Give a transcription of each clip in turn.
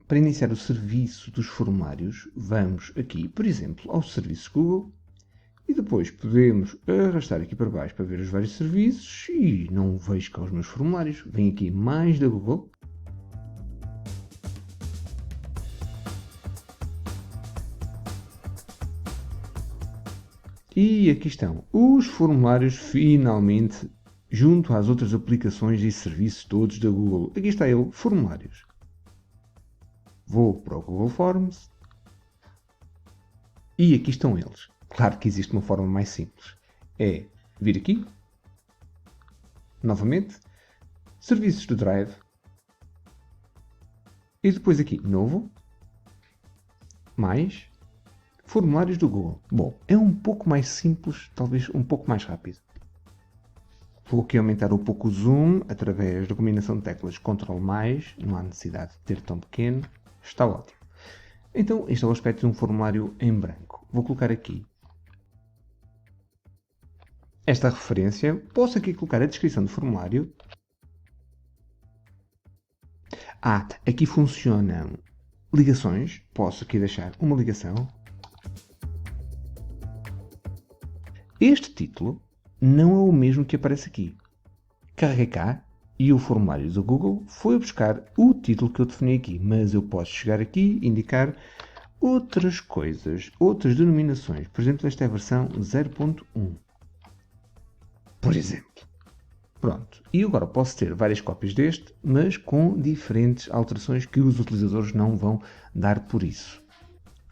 para iniciar o serviço dos formulários, vamos aqui, por exemplo, aos serviços Google e depois podemos arrastar aqui para baixo para ver os vários serviços e não vejo cá os meus formulários. Venho aqui mais da Google. E aqui estão os formulários finalmente junto às outras aplicações e serviços todos da Google. Aqui está ele, formulários. Vou para o Google Forms e aqui estão eles. Claro que existe uma forma mais simples. É vir aqui, novamente, serviços do Drive e depois aqui, novo, mais, formulários do Google. Bom, é um pouco mais simples, talvez um pouco mais rápido. Vou aqui aumentar um pouco o zoom através da combinação de teclas Ctrl+, não há necessidade de ter tão pequeno, está ótimo. Então, este é o aspecto de um formulário em branco. Vou colocar aqui esta referência, posso aqui colocar a descrição do formulário. Aqui funcionam ligações, posso aqui deixar uma ligação. Este título não é o mesmo que aparece aqui. Carreguei cá e o formulário do Google foi buscar o título que eu defini aqui, mas eu posso chegar aqui e indicar outras coisas, outras denominações. Por exemplo, esta é a versão 0.1. Por exemplo. Pronto. E agora posso ter várias cópias deste, mas com diferentes alterações que os utilizadores não vão dar por isso.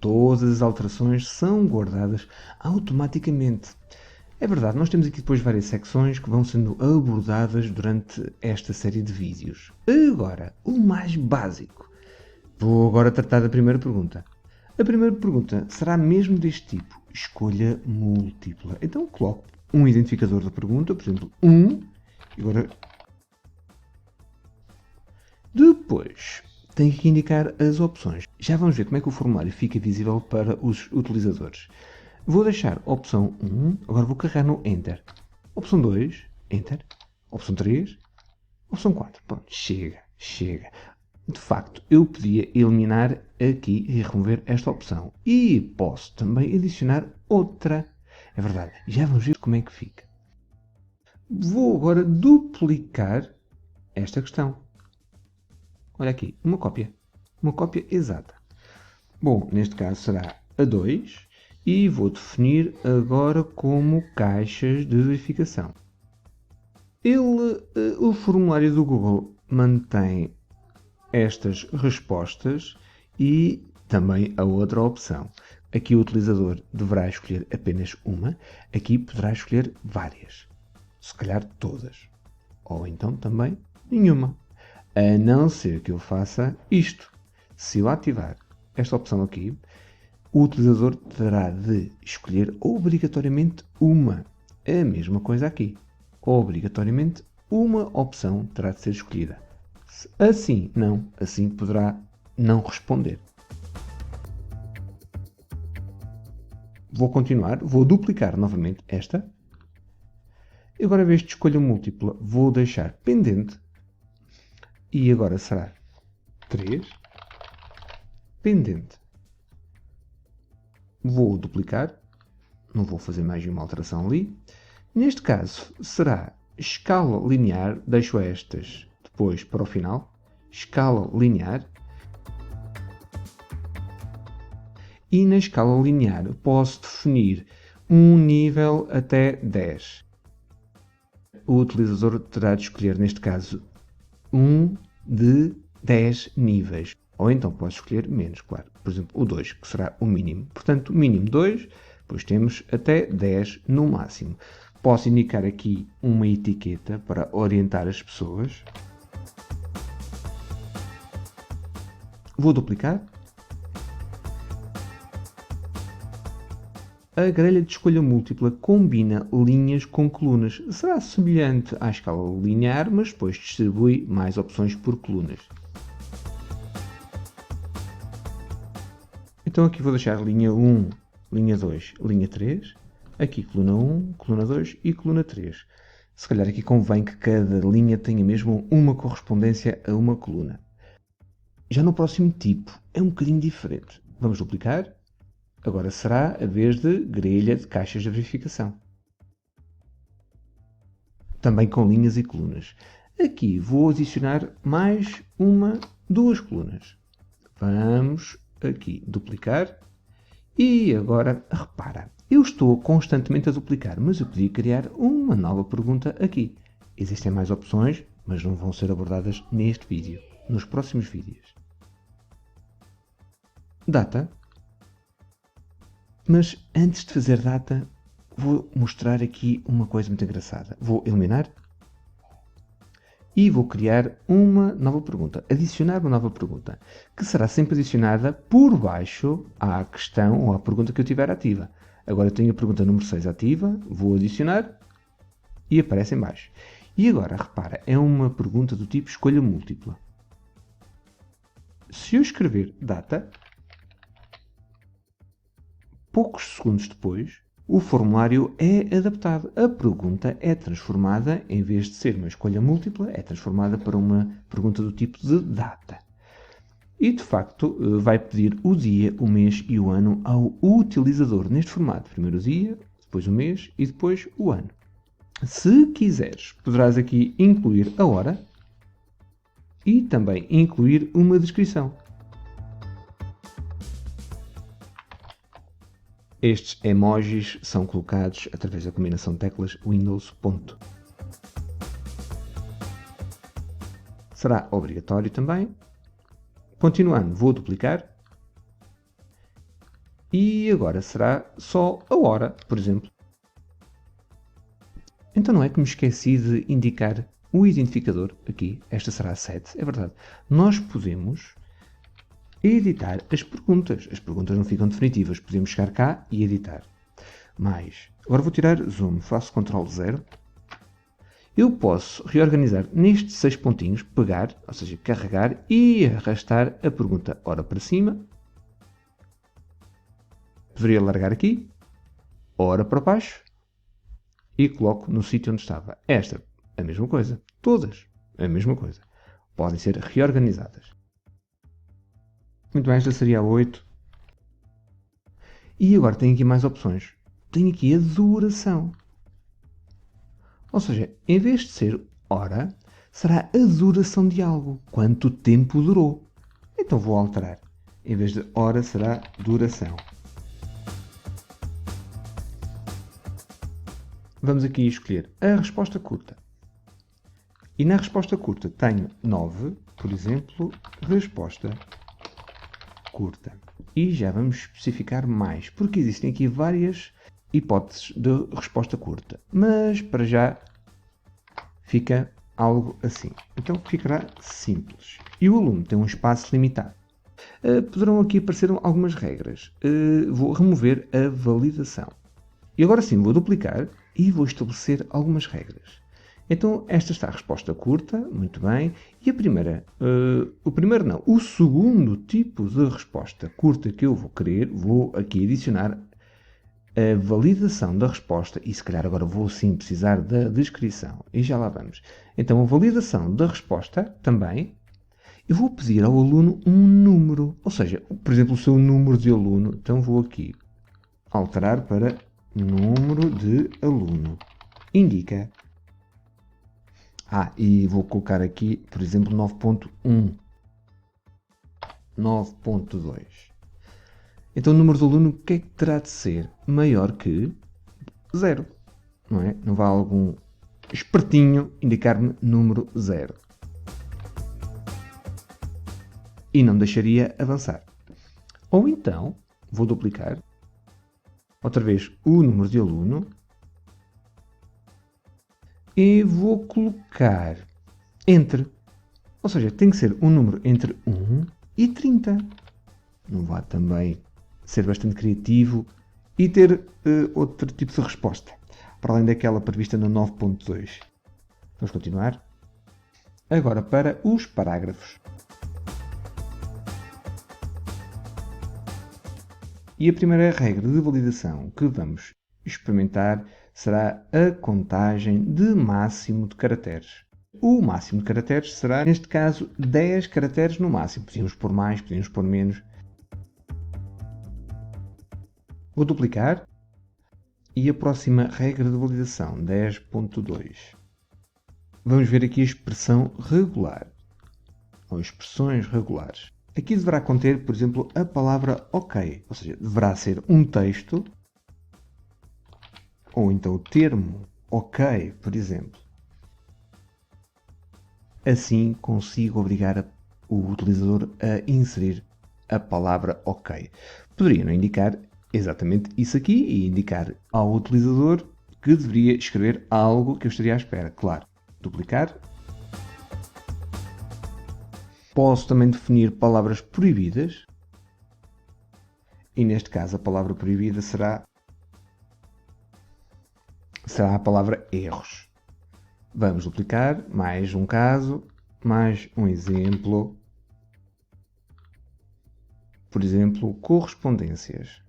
Todas as alterações são guardadas automaticamente. É verdade, nós temos aqui depois várias secções que vão sendo abordadas durante esta série de vídeos. Agora, o mais básico. Vou agora tratar da primeira pergunta. A primeira pergunta será mesmo deste tipo, escolha múltipla. Então coloco um identificador da pergunta, por exemplo, 1, e agora depois tenho que indicar as opções. Já vamos ver como é que o formulário fica visível para os utilizadores. Vou deixar a opção 1, agora vou carregar no Enter. Opção 2, Enter. Opção 3, opção 4. Pronto, chega. De facto, eu podia eliminar aqui e remover esta opção. E posso também adicionar outra. É verdade, já vamos ver como é que fica. Vou agora duplicar esta questão. Olha aqui, uma cópia exata. Bom, neste caso será a 2 e vou definir agora como caixas de verificação. O formulário do Google mantém estas respostas e também a outra opção. Aqui o utilizador deverá escolher apenas uma, aqui poderá escolher várias, se calhar todas, ou então também nenhuma, a não ser que eu faça isto. Se eu ativar esta opção aqui, o utilizador terá de escolher obrigatoriamente uma, a mesma coisa aqui, obrigatoriamente uma opção terá de ser escolhida. Assim poderá não responder. Vou continuar, vou duplicar novamente esta. Agora, em vez de escolha múltipla, vou deixar pendente. E agora será 3. Pendente. Vou duplicar. Não vou fazer mais uma alteração ali. Neste caso, será escala linear. Deixo estas depois para o final. Escala linear. E na escala linear posso definir um nível até 10. O utilizador terá de escolher, neste caso, um de 10 níveis. Ou então posso escolher menos, claro. Por exemplo, o 2, que será o mínimo. Portanto, mínimo 2, depois temos até 10 no máximo. Posso indicar aqui uma etiqueta para orientar as pessoas. Vou duplicar. A grelha de escolha múltipla combina linhas com colunas. Será semelhante à escala linear, mas depois distribui mais opções por colunas. Então aqui vou deixar linha 1, linha 2, linha 3. Aqui coluna 1, coluna 2 e coluna 3. Se calhar aqui convém que cada linha tenha mesmo uma correspondência a uma coluna. Já no próximo tipo é um bocadinho diferente. Vamos duplicar. Agora será a vez de grelha de caixas de verificação. Também com linhas e colunas. Aqui vou adicionar mais duas colunas. Vamos aqui duplicar. E agora, repara, eu estou constantemente a duplicar, mas eu podia criar uma nova pergunta aqui. Existem mais opções, mas não vão ser abordadas neste vídeo, nos próximos vídeos. Data. Mas antes de fazer data, vou mostrar aqui uma coisa muito engraçada. Vou eliminar e vou criar uma nova pergunta, adicionar uma nova pergunta, que será sempre adicionada por baixo à questão ou à pergunta que eu tiver ativa. Agora eu tenho a pergunta número 6 ativa, vou adicionar e aparece em baixo. E agora, repara, é uma pergunta do tipo escolha múltipla. Se eu escrever data, poucos segundos depois, o formulário é adaptado. A pergunta é transformada, em vez de ser uma escolha múltipla, é transformada para uma pergunta do tipo de data. E, de facto, vai pedir o dia, o mês e o ano ao utilizador neste formato. Primeiro o dia, depois o mês e depois o ano. Se quiseres, poderás aqui incluir a hora e também incluir uma descrição. Estes emojis são colocados através da combinação de teclas Windows ponto. Será obrigatório também. Continuando, vou duplicar. E agora será só a hora, por exemplo. Então não é que me esqueci de indicar o identificador aqui. Esta será a 7, é verdade. Nós podemos editar as perguntas. As perguntas não ficam definitivas. Podemos chegar cá e editar. Mais. Agora vou tirar zoom. Faço Ctrl 0. Eu posso reorganizar nestes 6 pontinhos, pegar, ou seja, carregar e arrastar a pergunta ora para cima. Poderia largar aqui, ora para baixo e coloco no sítio onde estava. Esta, a mesma coisa. Todas, a mesma coisa. Podem ser reorganizadas. Muito bem, esta seria a 8. E agora tenho aqui mais opções. Tenho aqui a duração. Ou seja, em vez de ser hora, será a duração de algo. Quanto tempo durou. Então vou alterar. Em vez de hora, será duração. Vamos aqui escolher a resposta curta. E na resposta curta tenho 9, por exemplo, resposta curta. E já vamos especificar mais, porque existem aqui várias hipóteses de resposta curta. Mas, para já, fica algo assim. Então, ficará simples. E o aluno tem um espaço limitado. Poderão aqui aparecer algumas regras. Vou remover a validação. E agora sim, vou duplicar e vou estabelecer algumas regras. Então, esta está a resposta curta, muito bem. E a primeira, o segundo tipo de resposta curta que eu vou querer, vou aqui adicionar a validação da resposta, e se calhar agora vou sim precisar da descrição, e já lá vamos. Então, a validação da resposta também, eu vou pedir ao aluno um número, ou seja, por exemplo, o seu número de aluno, então vou aqui alterar para número de aluno. Indica. E vou colocar aqui, por exemplo, 9.1. 9.2. Então o número de aluno, o que é que terá de ser? Maior que 0. Não é? Não vai algum espertinho indicar-me número 0. E não deixaria avançar. Ou então, vou duplicar. Outra vez o número de aluno. E vou colocar entre. Ou seja, tem que ser um número entre 1 e 30. Não vá também ser bastante criativo e ter outro tipo de resposta, para além daquela prevista no 9.2. Vamos continuar. Agora para os parágrafos. E a primeira regra de validação que vamos experimentar será a contagem de máximo de caracteres. O máximo de caracteres será, neste caso, 10 caracteres no máximo. Podíamos pôr mais, podíamos pôr menos. Vou duplicar. E a próxima regra de validação, 10.2. Vamos ver aqui a expressão regular, ou expressões regulares. Aqui deverá conter, por exemplo, a palavra OK, ou seja, deverá ser um texto, ou então o termo OK, por exemplo. Assim consigo obrigar o utilizador a inserir a palavra OK. Poderia não indicar exatamente isso aqui e indicar ao utilizador que deveria escrever algo que eu estaria à espera. Claro, duplicar. Posso também definir palavras proibidas. E neste caso a palavra proibida será a palavra erros. Vamos duplicar, mais um caso, mais um exemplo. Por exemplo, correspondências.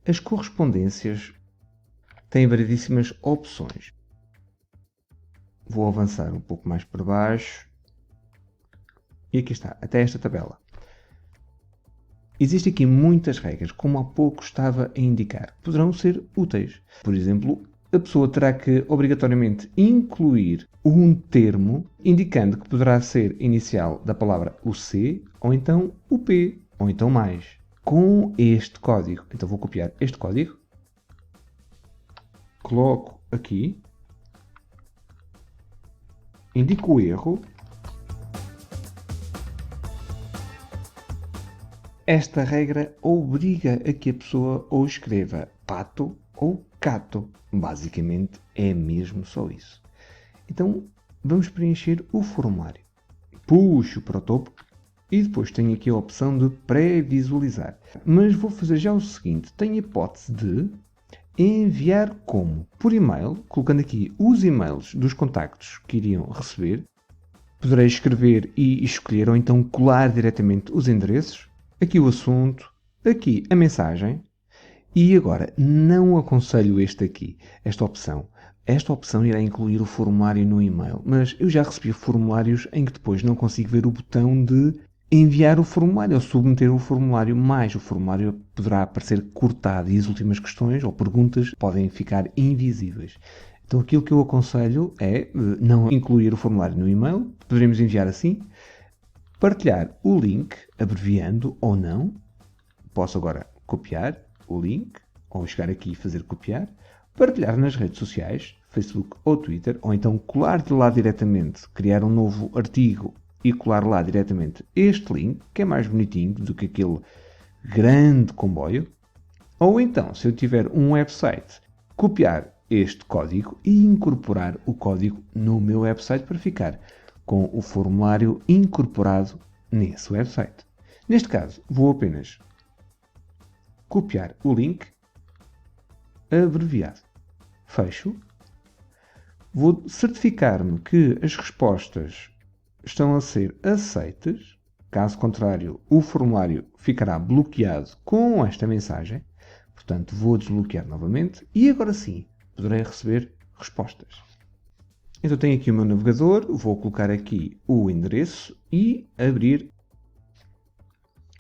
As correspondências têm variedíssimas opções. Vou avançar um pouco mais para baixo. E aqui está, até esta tabela. Existem aqui muitas regras, como há pouco estava a indicar. Poderão ser úteis. Por exemplo, a pessoa terá que obrigatoriamente incluir um termo indicando que poderá ser inicial da palavra o C, ou então o P, ou então mais. Com este código. Então vou copiar este código. Coloco aqui. Indico o erro. Esta regra obriga a que a pessoa ou escreva pato ou cato. Basicamente é mesmo só isso. Então vamos preencher o formulário. Puxo para o topo e depois tenho aqui a opção de pré-visualizar. Mas vou fazer já o seguinte, tenho a hipótese de enviar como? Por e-mail, colocando aqui os e-mails dos contactos que iriam receber. Poderei escrever e escolher ou então colar diretamente os endereços. Aqui o assunto, aqui a mensagem e agora não aconselho esta opção. Esta opção irá incluir o formulário no e-mail, mas eu já recebi formulários em que depois não consigo ver o botão de enviar o formulário ou submeter o formulário, mas o formulário poderá aparecer cortado e as últimas questões ou perguntas podem ficar invisíveis. Então aquilo que eu aconselho é não incluir o formulário no e-mail, poderemos enviar assim. Partilhar o link, abreviando ou não. Posso agora copiar o link, ou chegar aqui e fazer copiar. Partilhar nas redes sociais, Facebook ou Twitter, ou então colar de lá diretamente, criar um novo artigo e colar lá diretamente este link, que é mais bonitinho do que aquele grande comboio. Ou então, se eu tiver um website, copiar este código e incorporar o código no meu website para ficar com o formulário incorporado nesse website. Neste caso, vou apenas copiar o link, abreviado, fecho, vou certificar-me que as respostas estão a ser aceitas, caso contrário o formulário ficará bloqueado com esta mensagem, portanto vou desbloquear novamente e agora sim poderei receber respostas. Então tenho aqui o meu navegador, vou colocar aqui o endereço e abrir.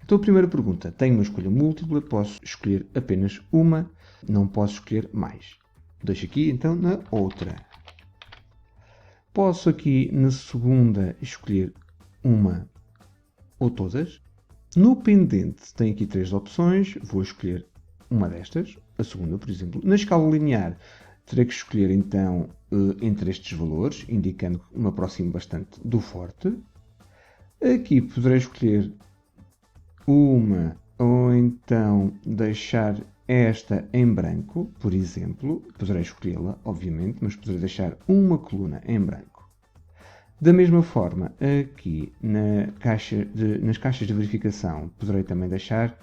Então a primeira pergunta, tenho uma escolha múltipla, posso escolher apenas uma, não posso escolher mais. Deixo aqui então na outra. Posso aqui na segunda escolher uma ou todas. No pendente tenho aqui 3 opções, vou escolher uma destas, a segunda por exemplo. Na escala linear terei que escolher então entre estes valores, indicando que me aproximo bastante do forte. Aqui poderei escolher uma ou então deixar esta em branco, por exemplo. Poderei escolhê-la, obviamente, mas poderei deixar uma coluna em branco. Da mesma forma, aqui nas caixas de verificação, poderei também deixar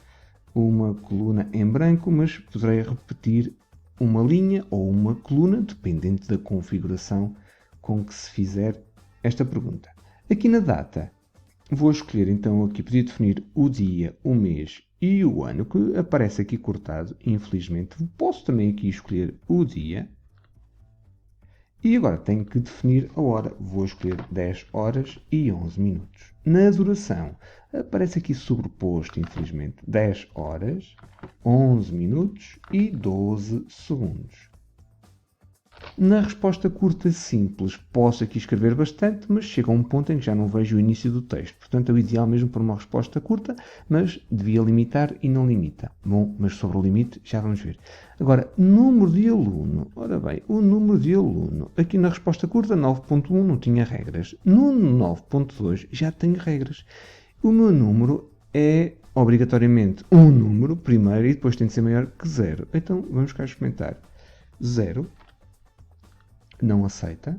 uma coluna em branco, mas poderei repetir uma linha ou uma coluna, dependente da configuração com que se fizer esta pergunta. Aqui na data, vou escolher então aqui, podia definir o dia, o mês e o ano, que aparece aqui cortado, infelizmente. Posso também aqui escolher o dia. E agora tenho que definir a hora. Vou escolher 10 horas e 11 minutos. Na duração, aparece aqui sobreposto, infelizmente, 10 horas, 11 minutos e 12 segundos. Na resposta curta simples, posso aqui escrever bastante, mas chega a um ponto em que já não vejo o início do texto. Portanto, é o ideal mesmo para uma resposta curta, mas devia limitar e não limita. Bom, mas sobre o limite já vamos ver. Agora, número de aluno. Ora bem, o número de aluno. Aqui na resposta curta, 9.1 não tinha regras. No 9.2 já tenho regras. O meu número é obrigatoriamente um número primeiro e depois tem de ser maior que 0. Então, vamos cá experimentar. 0. Não aceita.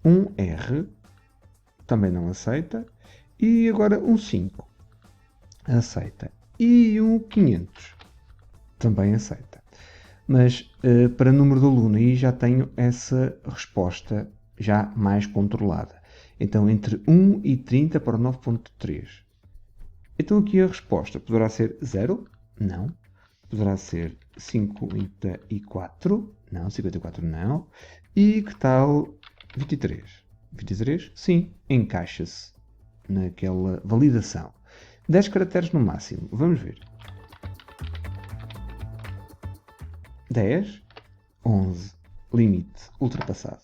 Um R também não aceita. E agora um 5 aceita. E um 500 também aceita. Mas para número de aluno aí já tenho essa resposta já mais controlada. Então entre 1 e 30 para o 9.3. Então aqui a resposta poderá ser 0? Não. Poderá ser 54? Não, 54 não. E que tal 23? 23? Sim, encaixa-se naquela validação. 10 caracteres no máximo. Vamos ver. 10, 11, limite ultrapassado.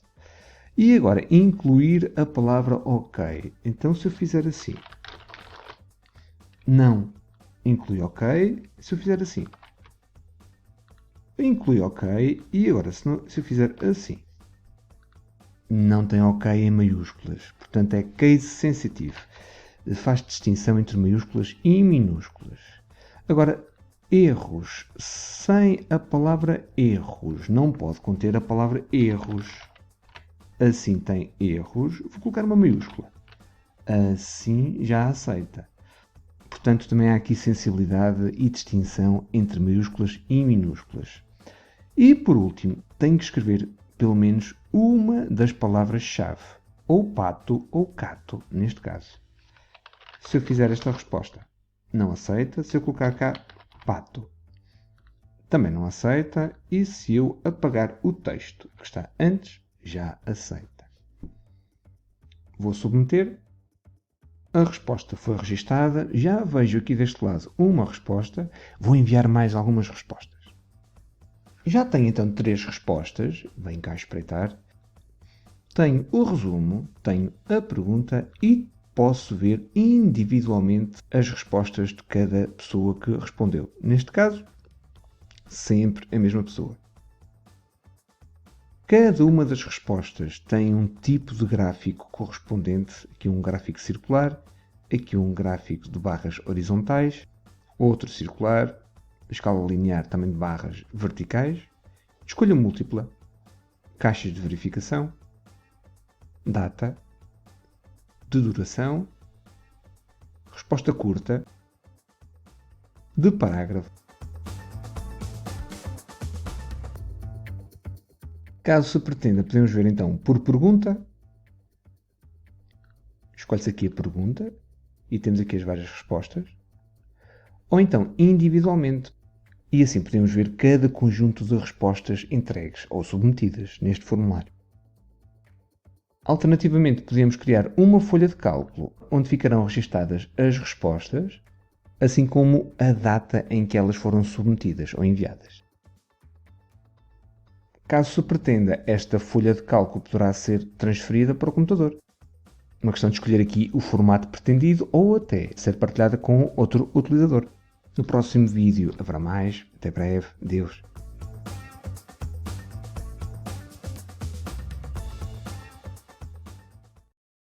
E agora, incluir a palavra OK. Então, se eu fizer assim, não inclui OK. Se eu fizer assim, inclui OK. E agora, se eu fizer assim, não tem OK em maiúsculas. Portanto, é case sensitive. Faz distinção entre maiúsculas e minúsculas. Agora, erros. Sem a palavra erros. Não pode conter a palavra erros. Assim tem erros. Vou colocar uma maiúscula. Assim já aceita. Portanto, também há aqui sensibilidade e distinção entre maiúsculas e minúsculas. E, por último, tenho que escrever pelo menos uma das palavras-chave. Ou pato ou cato, neste caso. Se eu fizer esta resposta, não aceita. Se eu colocar cá, pato, também não aceita. E se eu apagar o texto que está antes, já aceita. Vou submeter. A resposta foi registada. Já vejo aqui deste lado uma resposta. Vou enviar mais algumas respostas. Já tenho então 3 respostas. Vem cá espreitar. Tenho o resumo, tenho a pergunta e posso ver individualmente as respostas de cada pessoa que respondeu. Neste caso, sempre a mesma pessoa. Cada uma das respostas tem um tipo de gráfico correspondente. Aqui um gráfico circular, aqui um gráfico de barras horizontais, outro circular, escala linear também de barras verticais, escolha múltipla, caixas de verificação, data, de duração, resposta curta, de parágrafo. Caso se pretenda, podemos ver então por pergunta. Escolhe-se aqui a pergunta e temos aqui as várias respostas. Ou então individualmente. E assim podemos ver cada conjunto de respostas entregues ou submetidas neste formulário. Alternativamente, podemos criar uma folha de cálculo onde ficarão registadas as respostas, assim como a data em que elas foram submetidas ou enviadas. Caso se pretenda, esta folha de cálculo poderá ser transferida para o computador. Uma questão de escolher aqui o formato pretendido ou até ser partilhada com outro utilizador. No próximo vídeo haverá mais. Até breve. Deus.